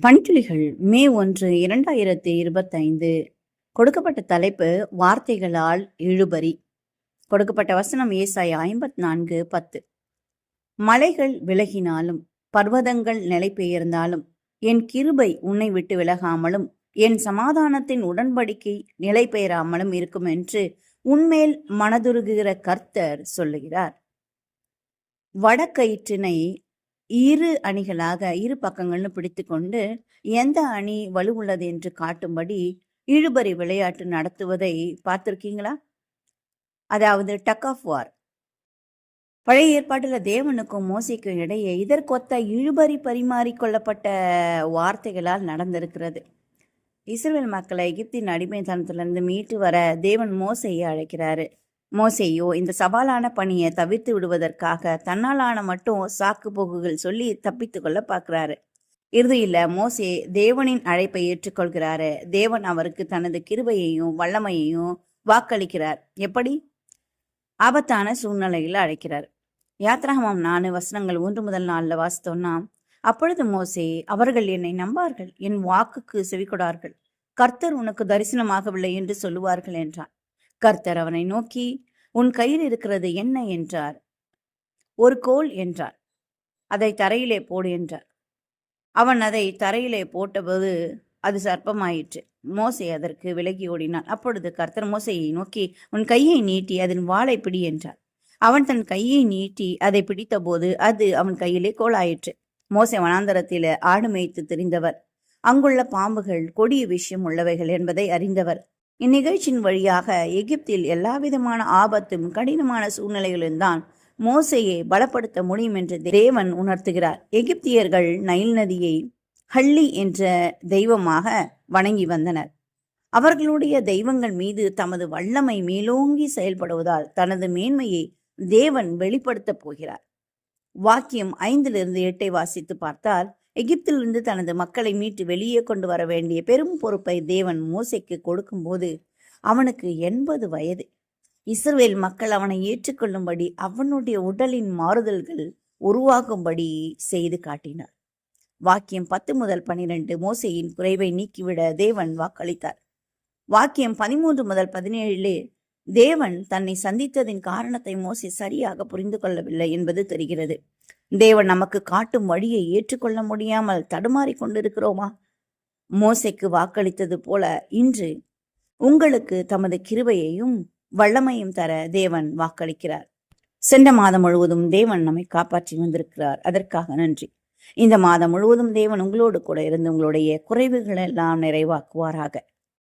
பணித்துளிகள் மே 1, 2025. கொடுக்கப்பட்ட தலைப்பு வார்த்தைகளால் இழுபறி. கொடுக்கப்பட்ட வசனம் ஏசாயா 54:10. மலைகள் விலகினாலும் பர்வதங்கள் நிலை பெயர்ந்தாலும் என் கிருபை உன்னை விட்டு விலகாமலும் என் சமாதானத்தின் உடன்படிக்கை நிலை பெயராமலும் இருக்கும் என்று உன்மேல் மனதுருகுகிற கர்த்தர் சொல்லுகிறார். வடக்கயிற்றினை இரு அணிகளாக இரு பக்கங்கள்னு பிடித்து கொண்டு எந்த அணி வலுவுள்ளது என்று காட்டும்படி இழுபறி விளையாட்டு நடத்துவதை பார்த்திருக்கீங்களா? அதாவது டக் ஆஃப் வார். பழைய ஏற்பாட்டுல தேவனுக்கும் மோசேக்கும் இடையே இதற்கொத்த இழுபறி பரிமாறிக்கொள்ளப்பட்ட வார்த்தைகளால் நடந்திருக்கிறது. இஸ்ரவேல் மக்களை எகிப்தின் அடிமைத்தனத்திலிருந்து மீட்டு வர தேவன் மோசேயை அழைக்கிறாரு. மோசேயோ இந்த சவாலான பணியை தவிர்த்து விடுவதற்காக தன்னாலான மட்டும் சாக்கு போக்குகள் சொல்லி தப்பித்து கொள்ள பார்க்கிறாரு. இறுதியில மோசே தேவனின் அழைப்பை ஏற்றுக்கொள்கிறாரு. தேவன் அவருக்கு தனது கிருபையையும் வல்லமையையும் வாக்களிக்கிறார். எப்படி? ஆபத்தான சூழ்நிலையில அழைக்கிறார். யாத்ராகமம் 4:1-4 வாசித்தோம்னா, அப்பொழுது மோசே, அவர்கள் என்னை நம்பார்கள், என் வாக்குக்கு செவிகொடார்கள், கர்த்தர் உனக்கு தரிசனமாகவில்லை என்று சொல்லுவார்கள் என்றார். கர்த்தர் அவனை நோக்கி, உன் கையில் இருக்கிறது என்ன என்றார். ஒரு கோல் என்றார். அதை தரையிலே போடு என்றார். அவன் அதை தரையிலே போட்டபோது அது சர்ப்பமாயிற்று. மோசே அதற்கு விலகி ஓடினான். அப்பொழுது கர்த்தர் மோசேயை நோக்கி, உன் கையை நீட்டி அதன் வாளை பிடி என்றார். அவன் தன் கையை நீட்டி அதை பிடித்த போது அது அவன் கையிலே கோலாயிற்று. மோசே வனாந்தரத்தில ஆடு மேய்த்து திரிந்தவர். அங்குள்ள பாம்புகள் கொடிய விஷயம் உள்ளவைகள் என்பதை அறிந்தவர். இந்நிகழ்ச்சியின் வழியாக எகிப்தில் எல்லாவிதமான ஆபத்தும் கடினமான சூழ்நிலைகளும் தான் மோசையை பலப்படுத்த முடியும் என்று தேவன் உணர்த்துகிறார். எகிப்தியர்கள் நைல் நதியை ஹள்ளி என்ற தெய்வமாக வணங்கி வந்தனர். அவர்களுடைய தெய்வங்கள் மீது தமது வல்லமை மேலோங்கி செயல்படுவதால் தனது மேன்மையை தேவன் வெளிப்படுத்தப் போகிறார். வாக்கியம் 5-8 வாசித்து பார்த்தால், எகிப்திலிருந்து தனது மக்களை மீட்டு வெளியே கொண்டு வர வேண்டிய பெரும் பொறுப்பை தேவன் மோசேக்கு கொடுக்கும்போது அவனுக்கு 80 வயது. இஸ்ரவேல் மக்கள் அவனை ஏற்றுக்கொள்ளும்படி அவனுடைய உடலின் மாறுதல்கள் உருவாகும்படி செய்து காட்டினார். வாக்கியம் 10-12 மோசேயின் குறைவை நீக்கிவிட தேவன் வாக்களித்தார். வாக்கியம் 13-17 தேவன் தன்னை சந்தித்ததின் காரணத்தை மோசே சரியாக புரிந்து கொள்ளவில்லை என்பது தெரிகிறது. தேவன் நமக்கு காட்டும் வழியை ஏற்றுக்கொள்ள முடியாமல் தடுமாறி கொண்டிருக்கிறோமா? மோசேக்கு வாக்களித்தது போல இன்று உங்களுக்கு தமது கிருபையையும் வல்லமையும் தர தேவன் வாக்களிக்கிறார். சென்ற மாதம் முழுவதும் தேவன் நம்மை காப்பாற்றி வந்திருக்கிறார். அதற்காக நன்றி. இந்த மாதம் முழுவதும் தேவன் உங்களோடு கூட இருந்து உங்களுடைய குறைவுகள் எல்லாம் நிறைவாக்குவாராக.